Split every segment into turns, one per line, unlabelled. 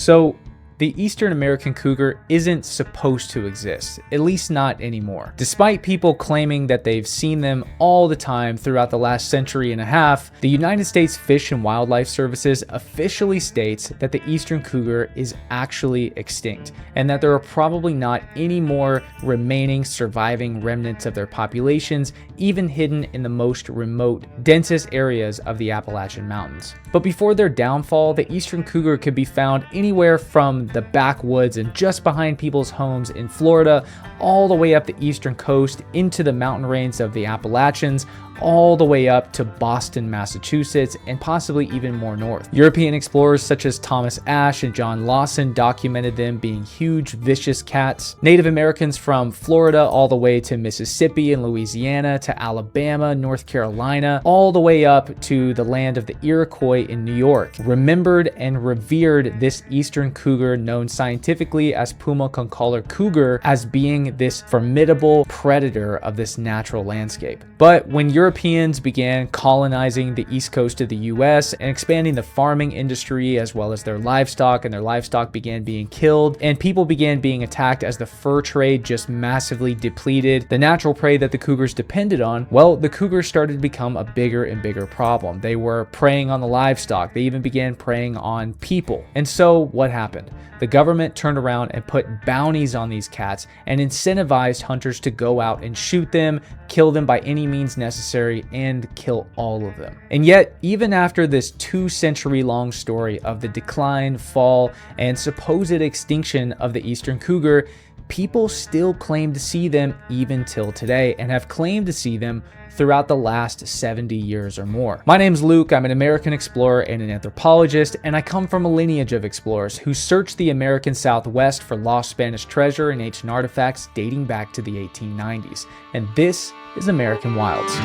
So the Eastern American cougar isn't supposed to exist, at least not anymore. Despite people claiming that they've seen them all the time throughout the last century and a half, the United States Fish and Wildlife Services officially states that the Eastern cougar is actually extinct, and that there are probably not any more remaining surviving remnants of their populations, even hidden in the most remote, densest areas of the Appalachian Mountains. But before their downfall, the Eastern cougar could be found anywhere from the backwoods and just behind people's homes in Florida, all the way up the eastern coast into the mountain range of the Appalachians, all the way up to Boston, Massachusetts, and possibly even more north. European explorers such as Thomas Ashe and John Lawson documented them being huge, vicious cats. Native Americans from Florida all the way to Mississippi and Louisiana to Alabama, North Carolina, all the way up to the land of the Iroquois in New York, remembered and revered this Eastern cougar, known scientifically as Puma concolor cougar, as being this formidable predator of this natural landscape. But when Europeans began colonizing the east coast of the US and expanding the farming industry as well as their livestock, and their livestock began being killed, and people began being attacked as the fur trade just massively depleted the natural prey that the cougars depended on, well, the cougars started to become a bigger and bigger problem. They were preying on the livestock. They even began preying on people. And so what happened? The government turned around and put bounties on these cats and incentivized hunters to go out and shoot them, kill them by any means necessary, and kill all of them. And yet, even after this 2-century-long story of the decline, fall, and supposed extinction of the Eastern cougar, people still claim to see them even till today, and have claimed to see them throughout the last 70 years or more. My name's Luke. I'm an American explorer and an anthropologist, and I come from a lineage of explorers who searched the American Southwest for lost Spanish treasure and ancient artifacts dating back to the 1890s. And this is American Wilds.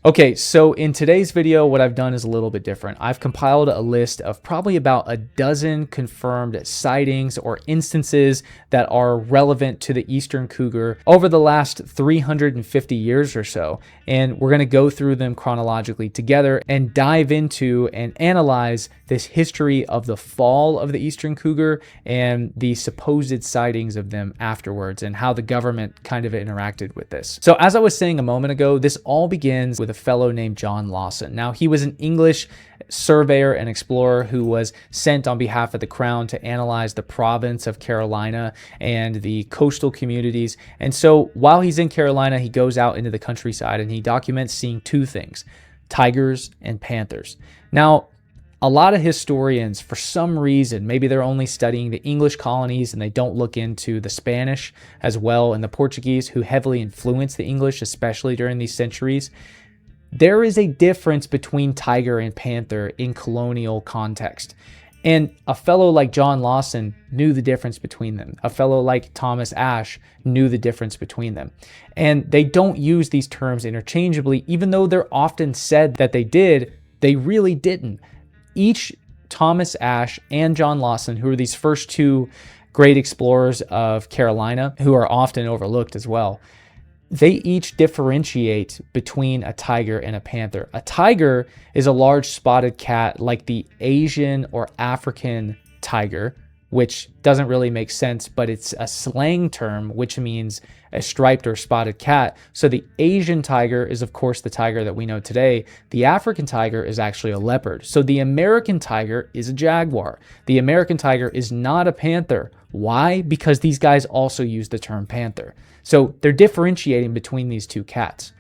Okay, so in today's video, what I've done is a little bit different. I've compiled a list of probably about a dozen confirmed sightings or instances that are relevant to the Eastern cougar over the last 350 years or so. And we're going to go through them chronologically together and dive into and analyze this history of the fall of the Eastern cougar and the supposed sightings of them afterwards, and how the government kind of interacted with this. So as I was saying a moment ago, this all begins with a fellow named John Lawson. Now, he was an English surveyor and explorer who was sent on behalf of the crown to analyze the province of Carolina and the coastal communities. And so while he's in Carolina, he goes out into the countryside and he documents seeing two things: tigers and panthers. Now, a lot of historians, for some reason, maybe they're only studying the English colonies and they don't look into the Spanish as well and the Portuguese, who heavily influenced the English, especially during these centuries. There is a difference between tiger and panther in colonial context. And a fellow like John Lawson knew the difference between them. A fellow like Thomas Ashe knew the difference between them. And they don't use these terms interchangeably, even though they're often said that they did, they really didn't. Each Thomas Ashe and John Lawson, who are these first two great explorers of Carolina, who are often overlooked as well, they each differentiate between a tiger and a panther. A tiger is a large spotted cat like the Asian or African tiger, which doesn't really make sense, but it's a slang term, which means a striped or spotted cat. So the Asian tiger is, of course, the tiger that we know today. The African tiger is actually a leopard. So the American tiger is a jaguar. The American tiger is not a panther. Why? Because these guys also use the term panther. So they're differentiating between these two cats.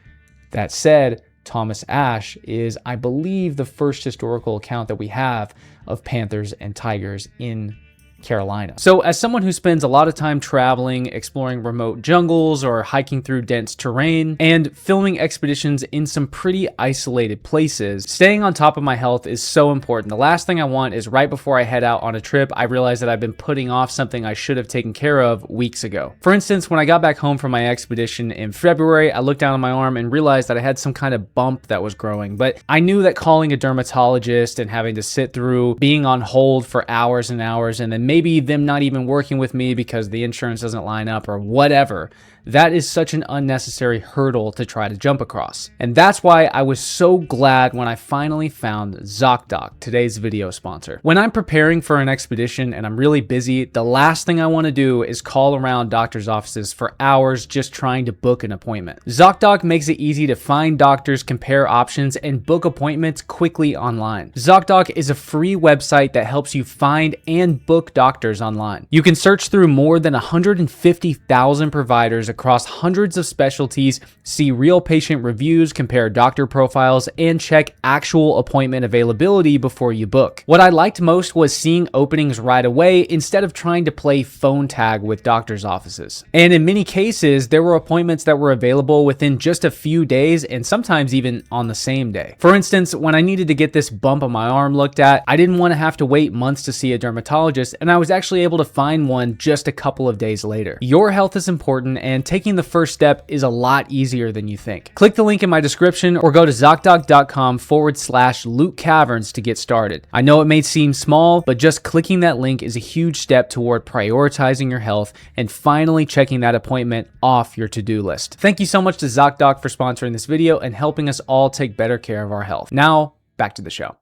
That said, Thomas Ashe is, I believe, the first historical account that we have of panthers and tigers in Carolina. So as someone who spends a lot of time traveling, exploring remote jungles or hiking through dense terrain, and filming expeditions in some pretty isolated places, staying on top of my health is so important. The last thing I want is right before I head out on a trip, I realize that I've been putting off something I should have taken care of weeks ago. For instance, when I got back home from my expedition in February, I looked down on my arm and realized that I had some kind of bump that was growing, but I knew that calling a dermatologist and having to sit through being on hold for hours and hours and then maybe them not even working with me because the insurance doesn't line up or whatever. That is such an unnecessary hurdle to try to jump across. And that's why I was so glad when I finally found Zocdoc, today's video sponsor. When I'm preparing for an expedition and I'm really busy, the last thing I want to do is call around doctors' offices for hours just trying to book an appointment. Zocdoc makes it easy to find doctors, compare options, and book appointments quickly online. Zocdoc is a free website that helps you find and book doctors online. You can search through more than 150,000 providers across hundreds of specialties, see real patient reviews, compare doctor profiles, and check actual appointment availability before you book. What I liked most was seeing openings right away instead of trying to play phone tag with doctors' offices. And in many cases, there were appointments that were available within just a few days and sometimes even on the same day. For instance, when I needed to get this bump on my arm looked at, I didn't want to have to wait months to see a dermatologist, and I was actually able to find one just a couple of days later. Your health is important, and taking the first step is a lot easier than you think. Click the link in my description or go to Zocdoc.com/Luke Caverns to get started. I know it may seem small, but just clicking that link is a huge step toward prioritizing your health and finally checking that appointment off your to-do list. Thank you so much to Zocdoc for sponsoring this video and helping us all take better care of our health. Now, back to the show.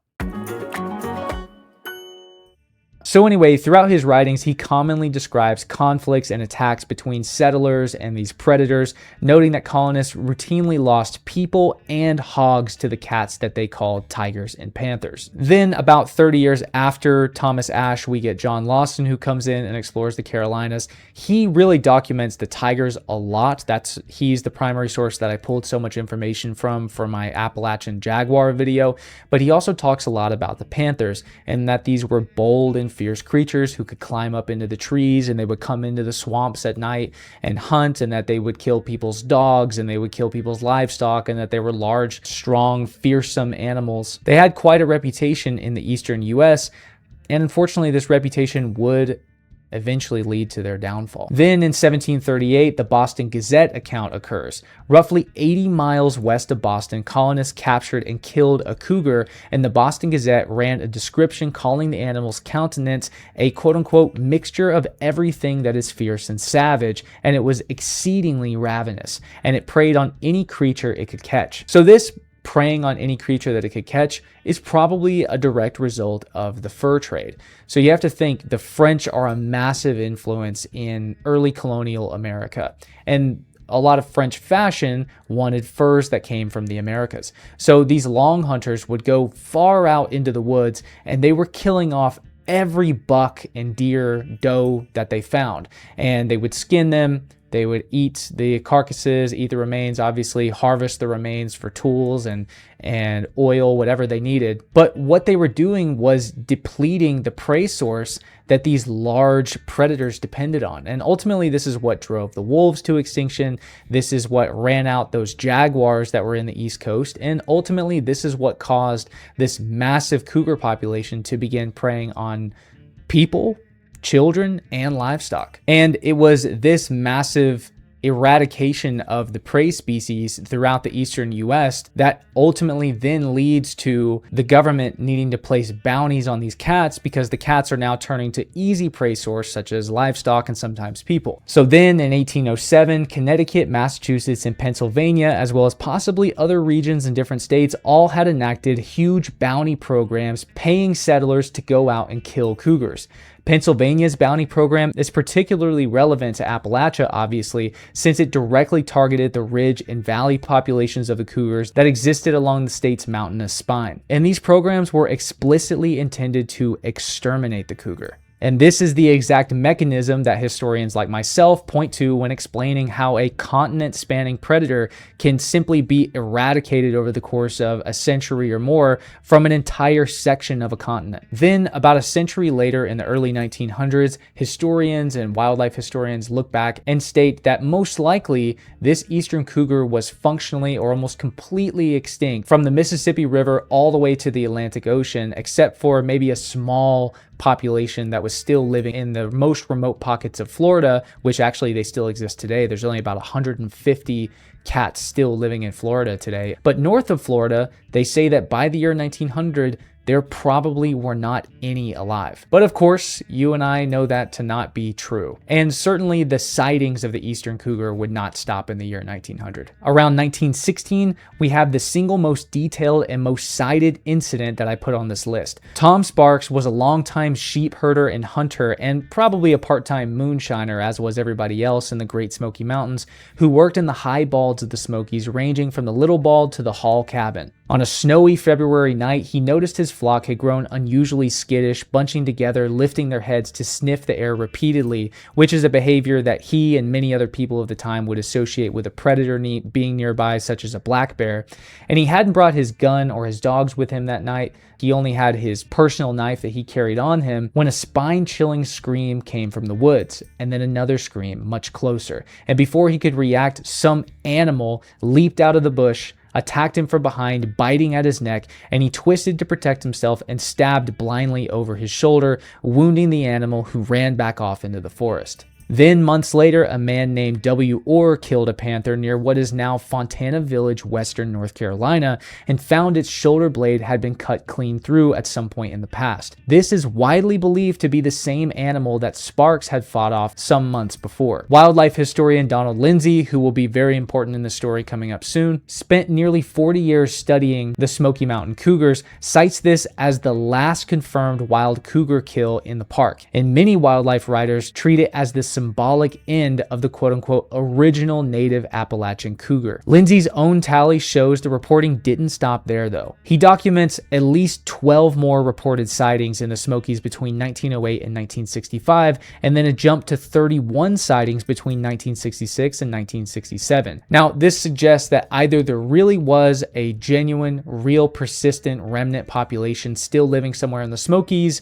So anyway, throughout his writings, he commonly describes conflicts and attacks between settlers and these predators, noting that colonists routinely lost people and hogs to the cats that they called tigers and panthers. Then, about 30 years after Thomas Ashe, we get John Lawson, who comes in and explores the Carolinas. He really documents the tigers a lot. He's the primary source that I pulled so much information from for my Appalachian jaguar video, but he also talks a lot about the panthers and that these were bold and fierce creatures who could climb up into the trees, and they would come into the swamps at night and hunt, and that they would kill people's dogs and they would kill people's livestock, and that they were large, strong, fearsome animals. They had quite a reputation in the eastern US, and unfortunately this reputation would eventually lead to their downfall. Then in 1738, the Boston Gazette account occurs. Roughly 80 miles west of Boston, colonists captured and killed a cougar, and the Boston Gazette ran a description calling the animal's countenance a quote-unquote mixture of everything that is fierce and savage, and it was exceedingly ravenous, and it preyed on any creature it could catch. So this preying on any creature that it could catch is probably a direct result of the fur trade. So you have to think the French are a massive influence in early colonial America, and a lot of French fashion wanted furs that came from the Americas. So these long hunters would go far out into the woods, and they were killing off every buck and deer, doe that they found, and they would skin them. They would eat the carcasses, eat the remains, obviously harvest the remains for tools and oil, whatever they needed. But what they were doing was depleting the prey source that these large predators depended on. And ultimately, this is what drove the wolves to extinction. This is what ran out those jaguars that were in the East Coast. And ultimately, this is what caused this massive cougar population to begin preying on people, children, and livestock. And it was this massive eradication of the prey species throughout the eastern US that ultimately then leads to the government needing to place bounties on these cats, because the cats are now turning to easy prey source such as livestock and sometimes people. So then in 1807, Connecticut, Massachusetts, and Pennsylvania, as well as possibly other regions in different states, all had enacted huge bounty programs paying settlers to go out and kill cougars. Pennsylvania's bounty program is particularly relevant to Appalachia, obviously, since it directly targeted the ridge and valley populations of the cougars that existed along the state's mountainous spine. And these programs were explicitly intended to exterminate the cougar. And this is the exact mechanism that historians like myself point to when explaining how a continent-spanning predator can simply be eradicated over the course of a century or more from an entire section of a continent. Then, about a century later in the early 1900s, historians and wildlife historians look back and state that most likely this eastern cougar was functionally or almost completely extinct from the Mississippi River all the way to the Atlantic Ocean, except for maybe a small population that was still living in the most remote pockets of Florida, which actually they still exist today. There's only about 150 cats still living in Florida today. But north of Florida, they say that by the year 1900, there probably were not any alive. But of course, you and I know that to not be true. And certainly the sightings of the Eastern Cougar would not stop in the year 1900. Around 1916, we have the single most detailed and most cited incident that I put on this list. Tom Sparks was a longtime sheep herder and hunter, and probably a part-time moonshiner, as was everybody else in the Great Smoky Mountains, who worked in the high balds of the Smokies, ranging from the Little Bald to the Hall Cabin. On a snowy February night, he noticed his flock had grown unusually skittish, bunching together, lifting their heads to sniff the air repeatedly, which is a behavior that he and many other people of the time would associate with a predator being nearby, such as a black bear. And he hadn't brought his gun or his dogs with him that night. He only had his personal knife that he carried on him when a spine-chilling scream came from the woods, and then another scream much closer. And before he could react, some animal leaped out of the bush, attacked him from behind, biting at his neck, and he twisted to protect himself and stabbed blindly over his shoulder, wounding the animal, who ran back off into the forest. Then, months later, a man named W. Orr killed a panther near what is now Fontana Village, western North Carolina, and found its shoulder blade had been cut clean through at some point in the past. This is widely believed to be the same animal that Sparks had fought off some months before. Wildlife historian Donald Lindsay, who will be very important in the story coming up soon, spent nearly 40 years studying the Smoky Mountain Cougars, cites this as the last confirmed wild cougar kill in the park. And many wildlife writers treat it as the symbolic end of the quote-unquote original native Appalachian cougar. Lindsay's own tally shows the reporting didn't stop there, though. He documents at least 12 more reported sightings in the Smokies between 1908 and 1965, and then a jump to 31 sightings between 1966 and 1967. Now, this suggests that either there really was a genuine, real, persistent remnant population still living somewhere in the Smokies,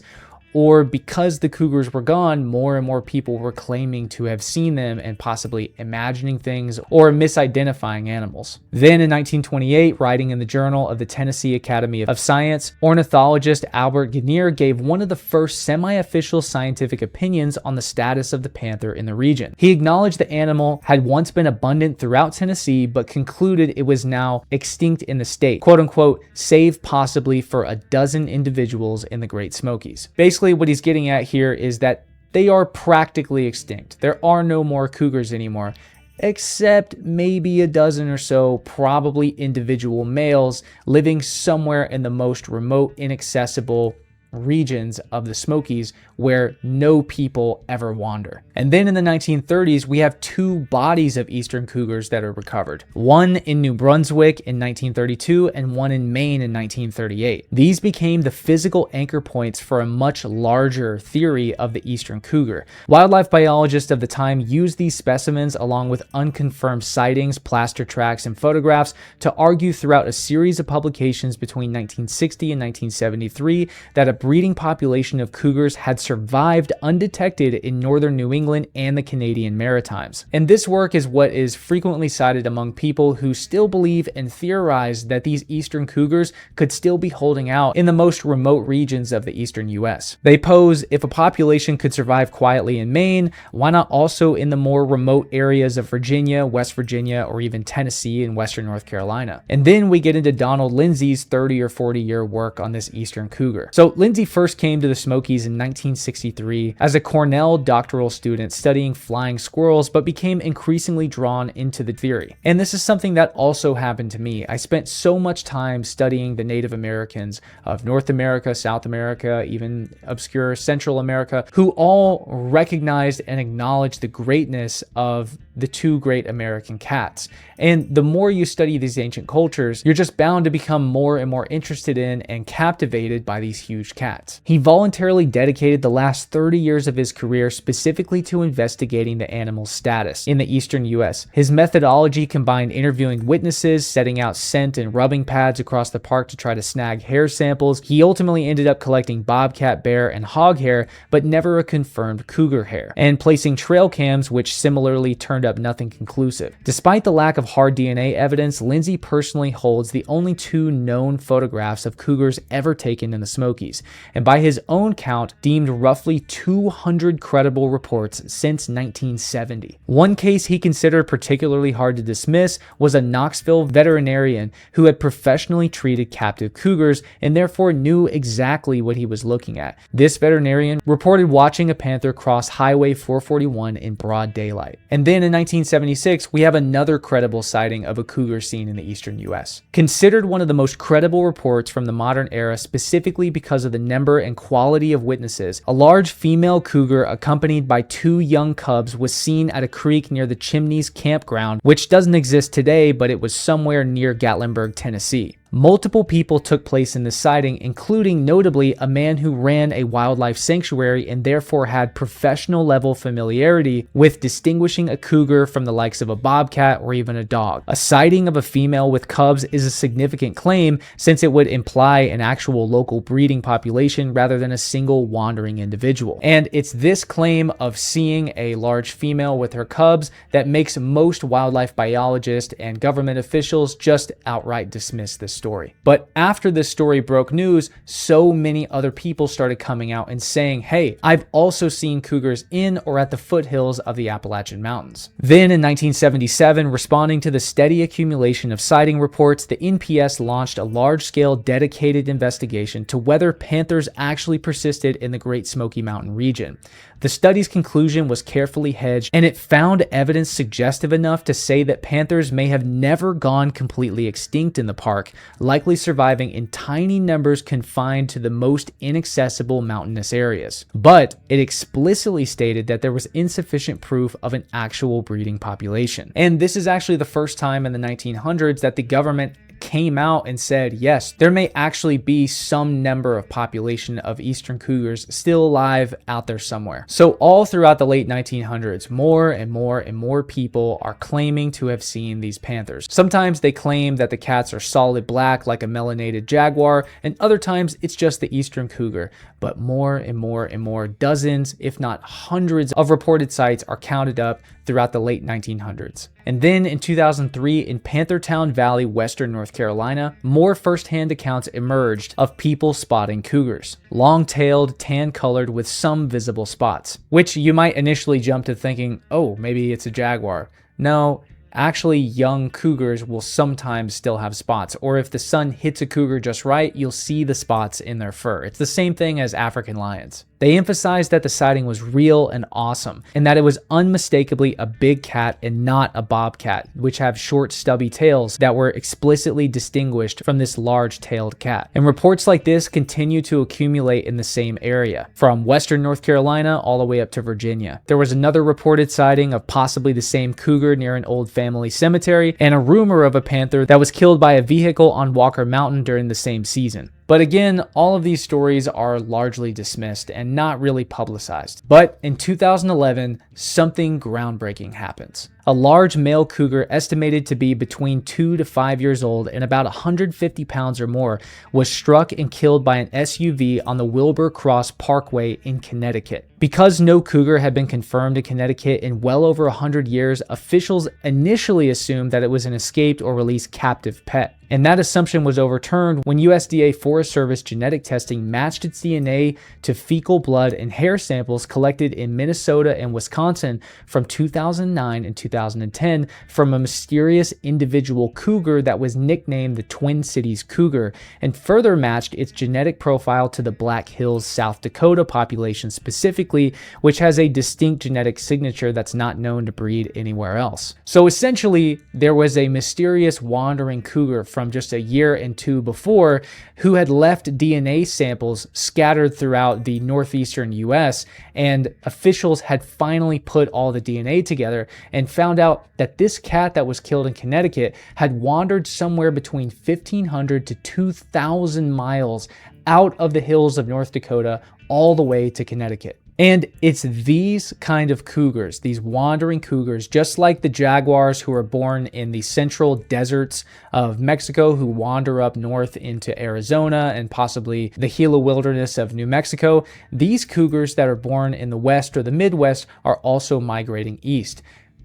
or because the cougars were gone, more and more people were claiming to have seen them and possibly imagining things or misidentifying animals. Then in 1928, writing in the Journal of the Tennessee Academy of Science, ornithologist Albert Guinier gave one of the first semi-official scientific opinions on the status of the panther in the region. He acknowledged the animal had once been abundant throughout Tennessee, but concluded it was now extinct in the state, quote unquote, save possibly for a dozen individuals in the Great Smokies. Basically, what he's getting at here is that they are practically extinct. There are no more cougars anymore, except maybe a dozen or so, probably individual males living somewhere in the most remote, inaccessible regions of the Smokies where no people ever wander. And then in the 1930s, we have two bodies of Eastern Cougars that are recovered. One in New Brunswick in 1932 and one in Maine in 1938. These became the physical anchor points for a much larger theory of the Eastern Cougar. Wildlife biologists of the time used these specimens along with unconfirmed sightings, plaster tracks, and photographs to argue throughout a series of publications between 1960 and 1973 that a breeding population of cougars had survived undetected in northern New England and the Canadian Maritimes. And this work is what is frequently cited among people who still believe and theorize that these Eastern Cougars could still be holding out in the most remote regions of the eastern US. They pose, if a population could survive quietly in Maine, why not also in the more remote areas of Virginia, West Virginia, or even Tennessee and western North Carolina? And then we get into Donald Lindsay's 30 or 40 year work on this Eastern Cougar. So Lindsay first came to the Smokies in 1963 as a Cornell doctoral student studying flying squirrels, but became increasingly drawn into the theory. And this is something that also happened to me. I spent so much time studying the Native Americans of North America, South America, even obscure Central America, who all recognized and acknowledged the greatness of the two great American cats. And the more you study these ancient cultures, you're just bound to become more and more interested in and captivated by these huge cats. He voluntarily dedicated the last 30 years of his career specifically to investigating the animal's status in the eastern US. His methodology combined interviewing witnesses, setting out scent and rubbing pads across the park to try to snag hair samples. He ultimately ended up collecting bobcat, bear, and hog hair, but never a confirmed cougar hair, and placing trail cams, which similarly turned up up nothing conclusive. Despite the lack of hard DNA evidence, Lindsay personally holds the only 2 known photographs of cougars ever taken in the Smokies, and by his own count deemed roughly 200 credible reports since 1970. One case he considered particularly hard to dismiss was a Knoxville veterinarian who had professionally treated captive cougars and therefore knew exactly what he was looking at. This veterinarian reported watching a panther cross Highway 441 in broad daylight. And then in 1976, we have another credible sighting of a cougar seen in the eastern US. Considered one of the most credible reports from the modern era specifically because of the number and quality of witnesses, a large female cougar accompanied by 2 young cubs was seen at a creek near the Chimneys campground, which doesn't exist today, but it was somewhere near Gatlinburg, Tennessee. Multiple people took place in this sighting, including notably a man who ran a wildlife sanctuary and therefore had professional level familiarity with distinguishing a cougar from the likes of a bobcat or even a dog. A sighting of a female with cubs is a significant claim since it would imply an actual local breeding population rather than a single wandering individual. And it's this claim of seeing a large female with her cubs that makes most wildlife biologists and government officials just outright dismiss this story. But after this story broke news, so many other people started coming out and saying, hey, I've also seen cougars in or at the foothills of the Appalachian Mountains. Then in 1977, responding to the steady accumulation of sighting reports, the NPS launched a large-scale dedicated investigation to whether panthers actually persisted in the Great Smoky Mountain region. The study's conclusion was carefully hedged, and it found evidence suggestive enough to say that panthers may have never gone completely extinct in the park, likely surviving in tiny numbers confined to the most inaccessible mountainous areas. But it explicitly stated that there was insufficient proof of an actual breeding population. And this is actually the first time in the 1900s that the government came out and said, yes, there may actually be some number of population of Eastern Cougars still alive out there somewhere. So all throughout the late 1900s, more and more people are claiming to have seen these panthers. Sometimes they claim that the cats are solid black like a melanated jaguar, and other times it's just the Eastern Cougar. But more and more, dozens, if not hundreds of reported sites are counted up throughout the late 1900s. And then in 2003, in Panthertown Valley, Western North Carolina, more firsthand accounts emerged of people spotting cougars. Long-tailed, tan-colored with some visible spots, which you might initially jump to thinking, oh, maybe it's a jaguar. No, actually young cougars will sometimes still have spots, or if the sun hits a cougar just right, you'll see the spots in their fur. It's the same thing as African lions. They emphasized that the sighting was real and awesome, and that it was unmistakably a big cat and not a bobcat, which have short stubby tails that were explicitly distinguished from this large-tailed cat. And reports like this continue to accumulate in the same area, from Western North Carolina all the way up to Virginia. There was another reported sighting of possibly the same cougar near an old family cemetery, and a rumor of a panther that was killed by a vehicle on Walker Mountain during the same season. But again, all of these stories are largely dismissed and not really publicized. But in 2011, something groundbreaking happens. A large male cougar estimated to be between 2 to 5 years old and about 150 pounds or more was struck and killed by an SUV on the Wilbur Cross Parkway in Connecticut. Because no cougar had been confirmed in Connecticut in well over 100 years, officials initially assumed that it was an escaped or released captive pet. And that assumption was overturned when USDA Forest Service genetic testing matched its DNA to fecal blood and hair samples collected in Minnesota and Wisconsin from 2009 and 2010 from a mysterious individual cougar that was nicknamed the Twin Cities Cougar, and further matched its genetic profile to the Black Hills, South Dakota population specifically, which has a distinct genetic signature that's not known to breed anywhere else. So essentially, there was a mysterious wandering cougar from just a year and two before who had left DNA samples scattered throughout the northeastern US, and officials had finally put all the DNA together and found out that this cat that was killed in Connecticut had wandered somewhere between 1,500 to 2,000 miles out of the hills of North Dakota all the way to Connecticut. And it's these kind of cougars, these wandering cougars, just like the jaguars who are born in the central deserts of Mexico, who wander up north into Arizona and possibly the Gila wilderness of New Mexico. These cougars that are born in the West or the Midwest are also migrating east.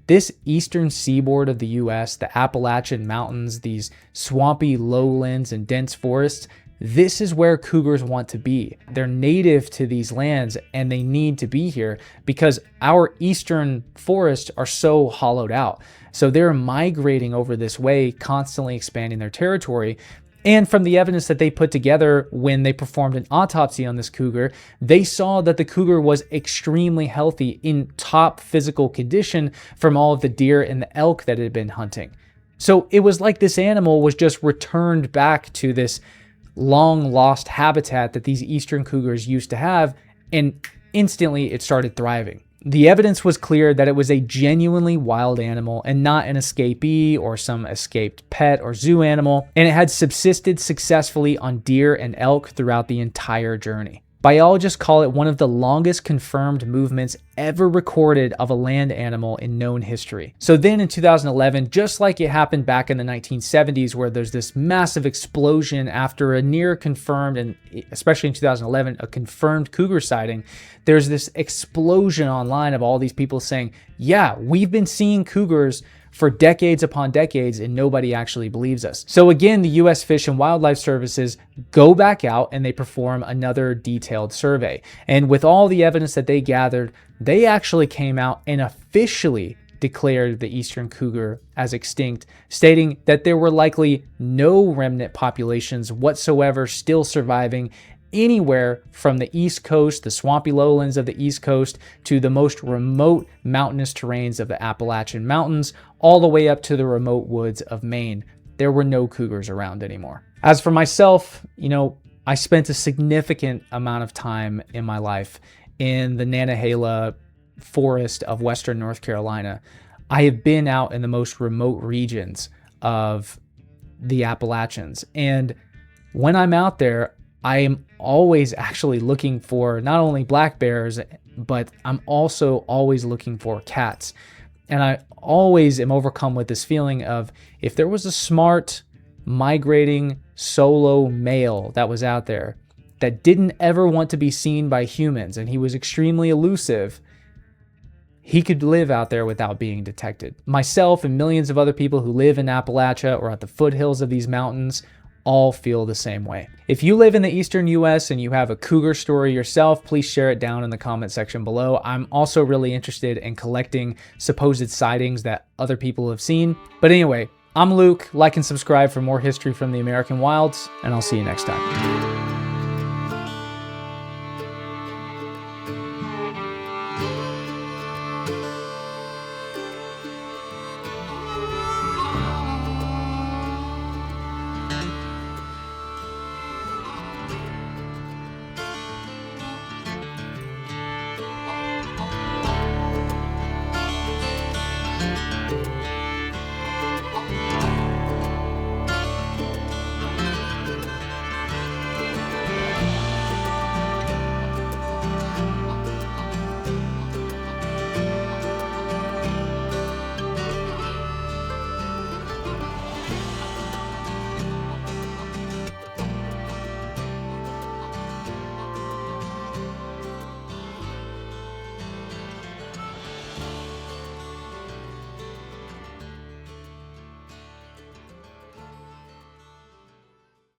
This eastern seaboard of the US, the Appalachian Mountains, these swampy lowlands and dense forests, this is where cougars want to be. They're native to these lands and they need to be here because our eastern forests are so hollowed out. So they're migrating over this way, constantly expanding their territory. And from the evidence that they put together when they performed an autopsy on this cougar, they saw that the cougar was extremely healthy, in top physical condition from all of the deer and the elk that it had been hunting. So it was like this animal was just returned back to this long lost habitat that these eastern cougars used to have, and instantly it started thriving. The evidence was clear that it was a genuinely wild animal and not an escapee or some escaped pet or zoo animal, and it had subsisted successfully on deer and elk throughout the entire journey. Biologists call it one of the longest confirmed movements ever recorded of a land animal in known history. So then in 2011, just like it happened back in the 1970s, where there's this massive explosion after a near confirmed, and especially in 2011, a confirmed cougar sighting, there's this explosion online of all these people saying, yeah, we've been seeing cougars for decades upon decades and nobody actually believes us. So again, the U.S. Fish and Wildlife Services go back out and they perform another detailed survey. And with all the evidence that they gathered, they actually came out and officially declared the eastern cougar as extinct, stating that there were likely no remnant populations whatsoever still surviving anywhere from the East Coast, the swampy lowlands of the East Coast, to the most remote mountainous terrains of the Appalachian Mountains, all the way up to the remote woods of Maine. There were no cougars around anymore. As for myself, I spent a significant amount of time in my life in the Nantahala forest of Western North Carolina. I have been out in the most remote regions of the Appalachians. And when I'm out there, I am always actually looking for not only black bears, but I'm also always looking for cats. And I always am overcome with this feeling of, if there was a smart, migrating, solo male that was out there that didn't ever want to be seen by humans, and he was extremely elusive, he could live out there without being detected. Myself and millions of other people who live in Appalachia or at the foothills of these mountains all feel the same way. If you live in the eastern US and you have a cougar story yourself, please share it down in the comment section below. I'm also really interested in collecting supposed sightings that other people have seen. But anyway, I'm Luke. Like and subscribe for more history from the American wilds, and I'll see you next time.